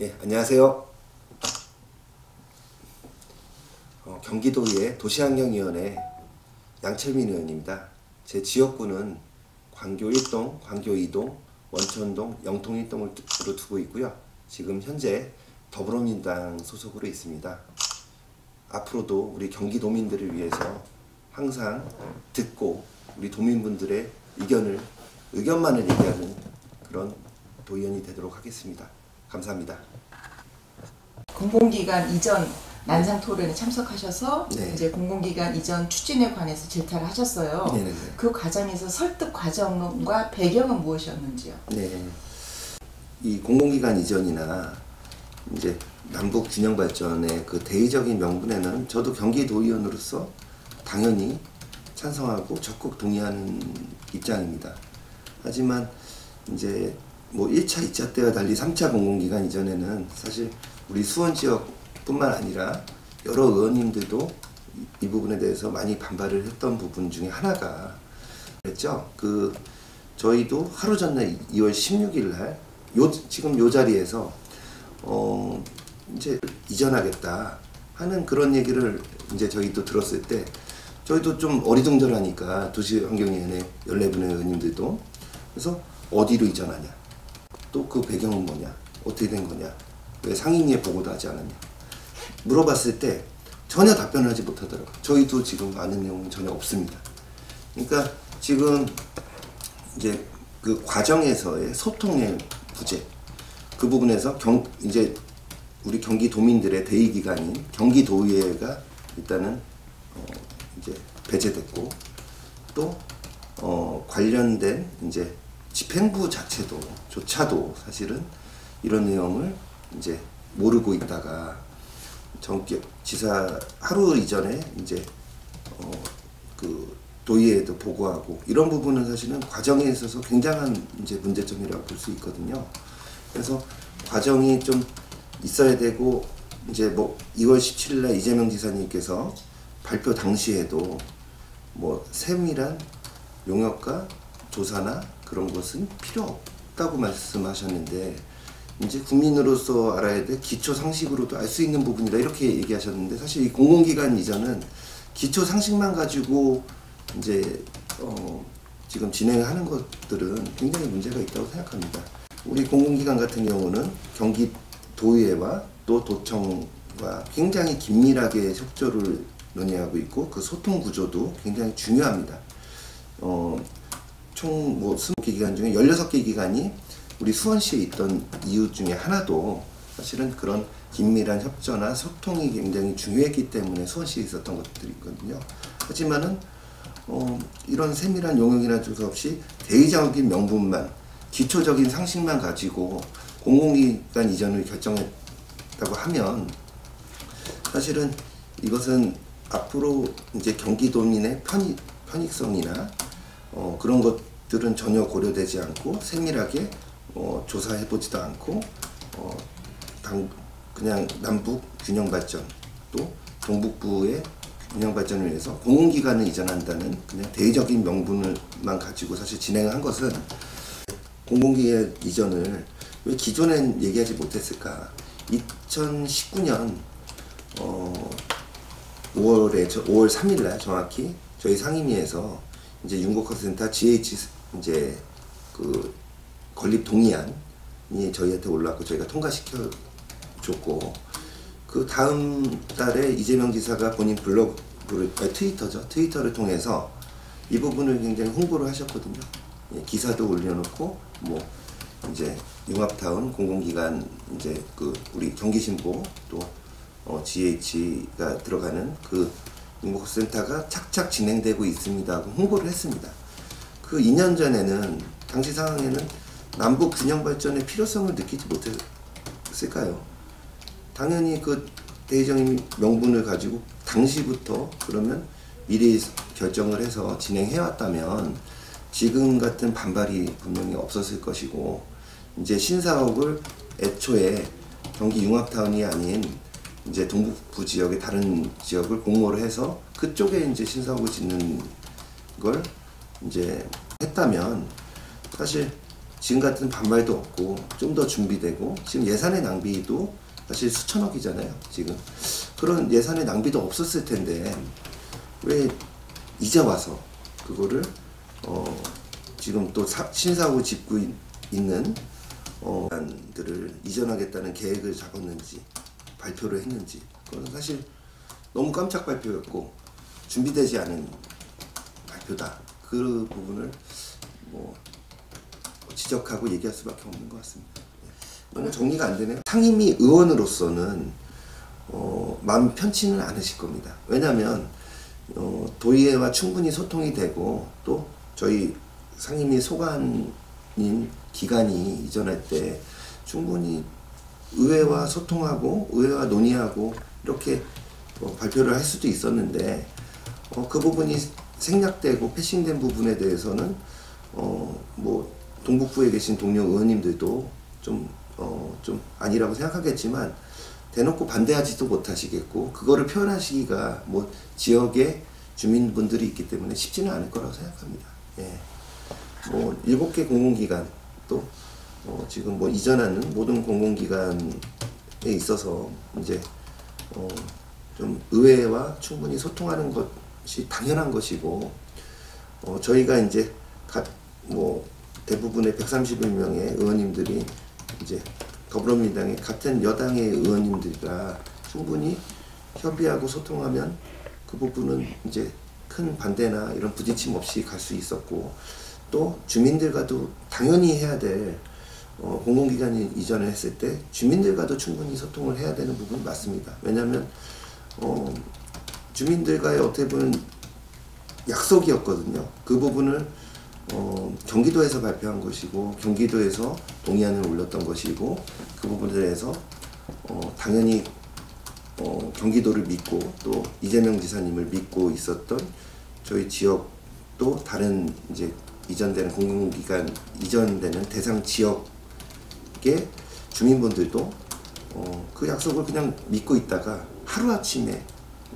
예, 안녕하세요. 경기도의 도시환경위원회 양철민 의원입니다. 제 지역구는 광교 1동, 광교 2동, 원천동, 영통 1동으로 두고 있고요. 지금 현재 더불어민주당 소속으로 있습니다. 앞으로도 우리 경기도민들을 위해서 항상 듣고 우리 도민분들의 의견만을 얘기하는 그런 도의원이 되도록 하겠습니다. 감사합니다. 공공기관 이전 난상 토론에 참석하셔서 네. 이제 공공기관 이전 추진에 관해서 질타를 하셨어요. 네네네. 그 과정에서 설득 과정과 배경은 무엇이었는지요? 네. 이 공공기관 이전이나 이제 남북 균형 발전의 그 대의적인 명분에는 저도 경기도의원으로서 당연히 찬성하고 적극 동의하는 입장입니다. 하지만 이제 뭐 1차, 2차 때와 달리 3차 공공기관 이전에는 사실 우리 수원 지역뿐만 아니라 여러 의원님들도 이 부분에 대해서 많이 반발을 했던 부분 중에 하나가 그랬죠. 저희도 하루 전날 2월 16일 날 지금 요 자리에서 이제 이전하겠다 하는 그런 얘기를 이제 저희도 들었을 때 저희도 좀 어리둥절하니까 도시환경위원회 14분의 의원님들도 그래서 어디로 이전하냐, 또 그 배경은 뭐냐, 어떻게 된 거냐, 왜 상임위에 보고도 하지 않았냐 물어봤을 때 전혀 답변을 하지 못하더라고요. 저희도 지금 아는 내용은 전혀 없습니다. 그러니까 지금 이제 그 과정에서의 소통의 부재, 그 부분에서 이제 우리 경기도민들의 대의기관인 경기도의회가 일단은 이제 배제됐고 또 관련된 이제 집행부 조차도 사실은 이런 내용을 이제 모르고 있다가 지사 하루 이전에 이제 그 도의회에도 보고하고 이런 부분은 사실은 과정에 있어서 굉장한 이제 문제점이라고 볼 수 있거든요. 그래서 과정이 좀 있어야 되고 이제 뭐 2월 17일 날 이재명 지사님께서 발표 당시에도 뭐 세밀한 용역과 조사나 그런 것은 필요 없다고 말씀하셨는데 이제 국민으로서 알아야 될 기초 상식으로도 알 수 있는 부분이다 이렇게 얘기하셨는데 사실 이 공공기관 이전은 기초 상식만 가지고 이제 지금 진행하는 것들은 굉장히 문제가 있다고 생각합니다. 우리 공공기관 같은 경우는 경기도의회와 또 도청과 굉장히 긴밀하게 협조를 논의하고 있고 그 소통 구조도 굉장히 중요합니다. 총 뭐 20개 기관 중에 16개 기관이 우리 수원시에 있던 이유 중에 하나도 사실은 그런 긴밀한 협조나 소통이 굉장히 중요했기 때문에 수원시에 있었던 것들이 있거든요. 하지만은 이런 세밀한 용역이나 조사 없이 대의적인 명분만 기초적인 상식만 가지고 공공기관 이전을 결정했다고 하면 사실은 이것은 앞으로 이제 경기도민의 편익성이나 그런 것들은 전혀 고려되지 않고 세밀하게 조사해보지도 않고 그냥 남북 균형 발전 또 동북부의 균형 발전을 위해서 공공기관을 이전한다는 그냥 대의적인 명분을만 가지고 사실 진행한 것은 공공기관 이전을 왜 기존엔 얘기하지 못했을까? 2019년 5월 3일 날 정확히 저희 상임위에서 이제 윤국학센터 GH 이제 그 건립 동의안이 저희한테 올라왔고 저희가 통과시켜 줬고 그 다음 달에 이재명 지사가 본인 트위터를 통해서 이 부분을 굉장히 홍보를 하셨거든요. 기사도 올려놓고 뭐 이제 융합타운 공공기관 이제 그 우리 경기신보 또 GH가 들어가는 그 윤국센터가 착착 진행되고 있습니다 하고 홍보를 했습니다. 그 2년 전에는 당시 상황에는 남북 균형 발전의 필요성을 느끼지 못했을까요? 당연히 그 대의적인 명분을 가지고 당시부터 그러면 미리 결정을 해서 진행해왔다면 지금 같은 반발이 분명히 없었을 것이고 이제 신사옥을 애초에 경기 융합타운이 아닌 이제 동북부 지역의 다른 지역을 공모를 해서 그쪽에 이제 신사옥을 짓는 걸 이제 했다면 사실 지금 같은 반발도 없고 좀 더 준비되고 지금 예산의 낭비도 사실 수천억이잖아요. 지금 그런 예산의 낭비도 없었을 텐데 왜 이제 와서 그거를 지금 또 신사후 짓고 있는 들을 이전하겠다는 계획을 잡았는지 발표를 했는지 그건 사실 너무 깜짝 발표였고 준비되지 않은 발표다. 그 부분을 뭐 지적하고 얘기할 수밖에 없는 것 같습니다. 너무 정리가 안 되네요. 상임위 의원으로서는 마음 편치는 않으실 겁니다. 왜냐하면 도의회와 충분히 소통이 되고 또 저희 상임위 소관인 기관이 이전할 때 충분히 의회와 소통하고 의회와 논의하고 이렇게 발표를 할 수도 있었는데 그 부분이 생략되고 패싱된 부분에 대해서는 뭐 동북부에 계신 동료 의원님들도 좀 아니라고 생각하겠지만 대놓고 반대하지도 못하시겠고 그거를 표현하시기가 뭐 지역의 주민분들이 있기 때문에 쉽지는 않을 거라고 생각합니다. 예. 뭐 7개 공공기관 또 지금 뭐 이전하는 모든 공공기관에 있어서 이제 좀 의회와 충분히 소통하는 것이 당연한 것이고 저희가 이제 뭐 대부분의 131명의 의원님들이 이제 더불어민주당의 같은 여당의 의원님들이라 충분히 협의하고 소통하면 그 부분은 이제 큰 반대나 이런 부딪힘 없이 갈 수 있었고 또 주민들과도 당연히 해야 될 공공기관이 이전을 했을 때 주민들과도 충분히 소통을 해야 되는 부분은 맞습니다. 왜냐하면 주민들과의 어떻게 보면 약속이었거든요. 그 부분을 경기도에서 발표한 것이고 경기도에서 동의안을 올렸던 것이고 그 부분에 대해서 당연히 경기도를 믿고 또 이재명 지사님을 믿고 있었던 저희 지역도 다른 이제 이전되는 공공기관 이전되는 대상 지역의 주민분들도 그 약속을 그냥 믿고 있다가 하루아침에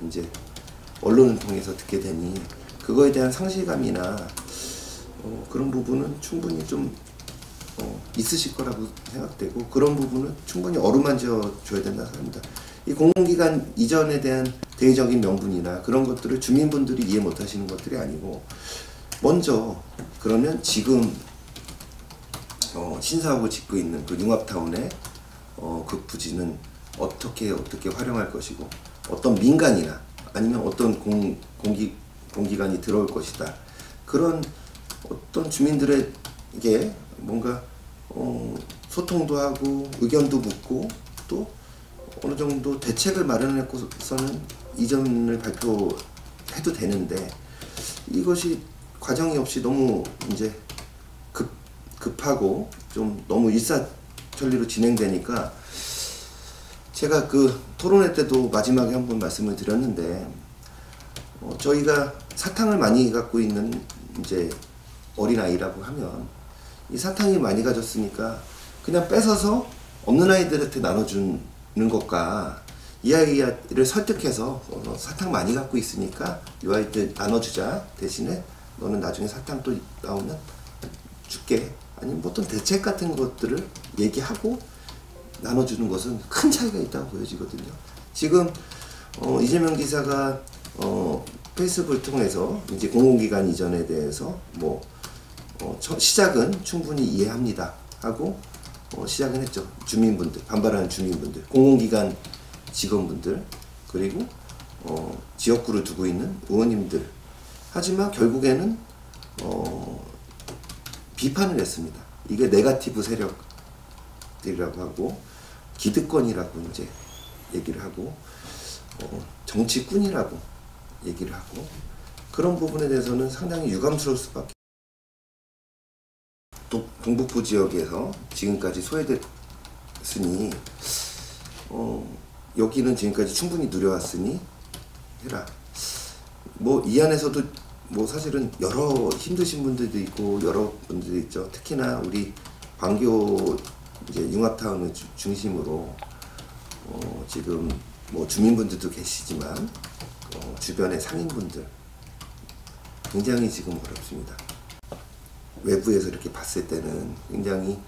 이제 언론을 통해서 듣게 되니 그거에 대한 상실감이나 그런 부분은 충분히 좀 있으실 거라고 생각되고 그런 부분은 충분히 어루만져 줘야 된다고 생각합니다. 이 공공기관 이전에 대한 대의적인 명분이나 그런 것들을 주민분들이 이해 못하시는 것들이 아니고 먼저 그러면 지금 신사하고 짓고 있는 그 융합타운의 그 부지는 어떻게 활용할 것이고 어떤 민간이나 아니면 어떤 공기관이 들어올 것이다. 그런 어떤 주민들에게 뭔가 소통도 하고 의견도 묻고 또 어느 정도 대책을 마련해서는 이전을 발표해도 되는데 이것이 과정이 없이 너무 이제 급하고 좀 너무 일사천리로 진행되니까 제가 그 토론회 때도 마지막에 한번 말씀을 드렸는데 저희가 사탕을 많이 갖고 있는 이제 어린아이라고 하면 이 사탕이 많이 가졌으니까 그냥 뺏어서 없는 아이들한테 나눠주는 것과 이 아이를 설득해서 사탕 많이 갖고 있으니까 이 아이들 나눠주자 대신에 너는 나중에 사탕 또 나오면 줄게 아니면 어떤 대책 같은 것들을 얘기하고 나눠주는 것은 큰 차이가 있다고 보여지거든요. 지금 이재명 기사가 페이스북을 통해서 이제 공공기관 이전에 대해서 뭐 시작은 충분히 이해합니다 하고 시작은 했죠. 주민분들, 반발하는 주민분들, 공공기관 직원분들 그리고 지역구를 두고 있는 의원님들 하지만 결국에는 비판을 했습니다. 이게 네거티브 세력들이라고 하고 기득권이라고 이제 얘기를 하고 정치꾼이라고 얘기를 하고 그런 부분에 대해서는 상당히 유감스러울 수밖에. 동북부 지역에서 지금까지 소외됐으니 여기는 지금까지 충분히 누려왔으니 해라. 뭐 이 안에서도 뭐 사실은 여러 힘드신 분들도 있고 여러 분들이 있죠. 특히나 우리 광교 이제 융합타운을 중심으로 지금 뭐 주민분들도 계시지만 주변의 상인분들 굉장히 지금 어렵습니다. 외부에서 이렇게 봤을 때는 굉장히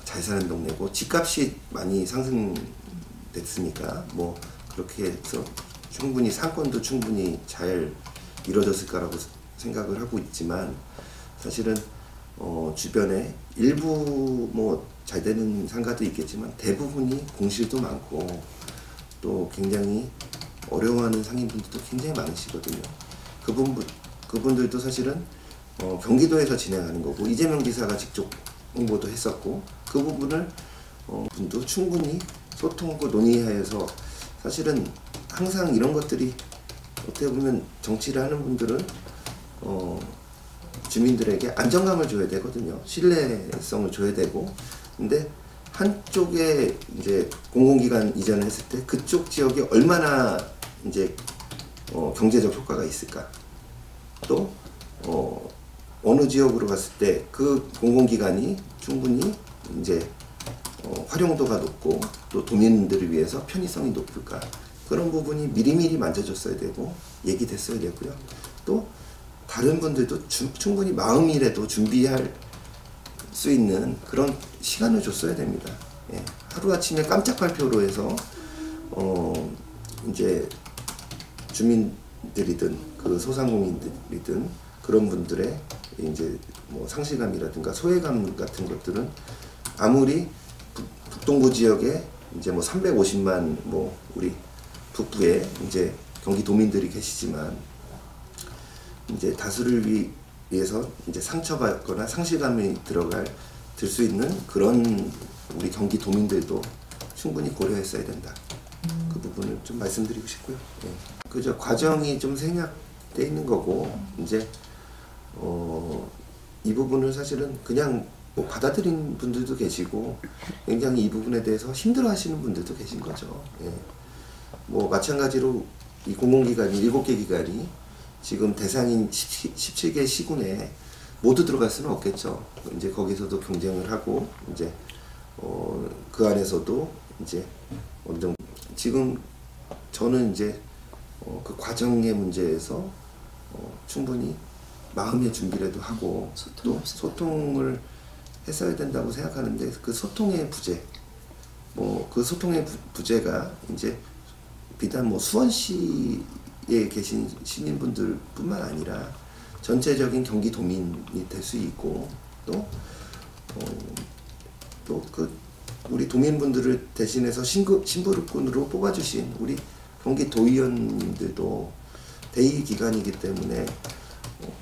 잘 사는 동네고 집값이 많이 상승됐으니까 뭐 그렇게 해서 충분히 상권도 충분히 잘 이루어졌을까라고 생각을 하고 있지만 사실은 주변에 일부 뭐 잘 되는 상가도 있겠지만 대부분이 공실도 많고 또 굉장히 어려워하는 상인분들도 굉장히 많으시거든요. 그분들도 사실은 경기도에서 진행하는 거고 이재명 지사가 직접 홍보도 했었고 그 부분을 분도 충분히 소통하고 논의하여서 사실은 항상 이런 것들이 어떻게 보면 정치를 하는 분들은 주민들에게 안정감을 줘야 되거든요. 신뢰성을 줘야 되고 근데 한쪽에 이제 공공기관 이전을 했을 때 그쪽 지역에 얼마나 이제 경제적 효과가 있을까 또 어느 지역으로 갔을 때 그 공공기관이 충분히 이제 활용도가 높고 또 도민들을 위해서 편의성이 높을까 그런 부분이 미리미리 만져줬어야 되고 얘기됐어야 되고요. 또 다른 분들도 충분히 마음이라도 준비할 수 있는 그런 시간을 줬어야 됩니다. 예. 하루아침에 깜짝 발표로 해서 이제 주민들이든 그 소상공인들이든 그런 분들의 이제 뭐 상실감이라든가 소외감 같은 것들은 아무리 북동부 지역에 이제 뭐 350만 뭐 우리 북부에 이제 경기도민들이 계시지만 이제 다수를 위해서 이제 상처받거나 상실감이 들 수 있는 그런 우리 경기도민들도 충분히 고려했어야 된다. 그 부분을 좀 말씀드리고 싶고요. 예. 그저 과정이 좀 생략돼 있는 거고 이제 이 부분을 사실은 그냥 뭐 받아들인 분들도 계시고 굉장히 이 부분에 대해서 힘들어하시는 분들도 계신 거죠. 예. 뭐 마찬가지로 이 공공기관이 7개 기관이 지금 대상인 17개 시군에 모두 들어갈 수는 없겠죠. 이제 거기서도 경쟁을 하고 이제 그 안에서도 이제 어느 정도 지금 저는 이제 그 과정의 문제에서 충분히 마음의 준비라도 하고 또 소통을 했어야 된다고 생각하는데 그 소통의 부재 뭐 그 소통의 부재가 이제 비단 뭐 수원시에 계신 시민분들 뿐만 아니라 전체적인 경기도민이 될 수 있고 또 그 우리 도민분들을 대신해서 신부름꾼으로 뽑아주신 우리 경기도의원님들도 대의기관이기 때문에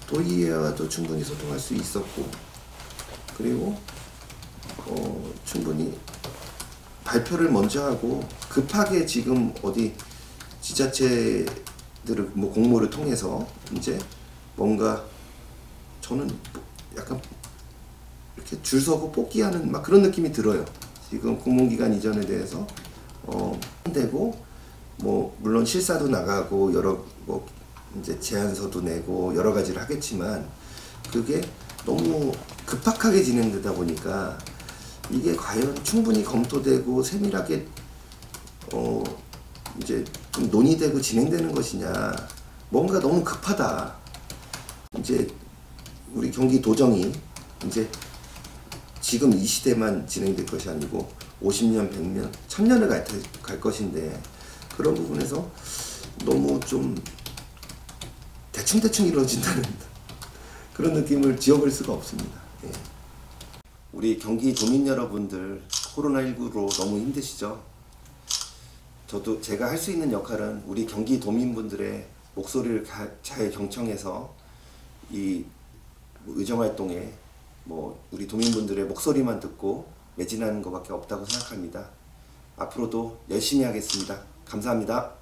도의회와도 충분히 소통할 수 있었고 그리고 충분히 발표를 먼저 하고 급하게 지금 어디 지자체들을 뭐 공모를 통해서 이제 뭔가 저는 약간 이렇게 줄 서고 뽑기하는 막 그런 느낌이 들어요. 지금 공공기관 이전에 대해서 되고 뭐 물론 실사도 나가고 여러 뭐 이제 제안서도 내고 여러 가지를 하겠지만 그게 너무 급박하게 진행되다 보니까 이게 과연 충분히 검토되고 세밀하게 이제 좀 논의되고 진행되는 것이냐 뭔가 너무 급하다. 이제 우리 경기도정이 이제 지금 이 시대만 진행될 것이 아니고 50년, 100년, 1000년을 갈 것인데 그런 부분에서 너무 좀 대충 이루어진다는 그런 느낌을 지워버릴 수가 없습니다. 예. 우리 경기도민 여러분들 코로나19로 너무 힘드시죠? 저도 제가 할 수 있는 역할은 우리 경기도민분들의 목소리를 잘 경청해서 이 의정활동에 뭐 우리 도민분들의 목소리만 듣고 매진하는 것밖에 없다고 생각합니다. 앞으로도 열심히 하겠습니다. 감사합니다.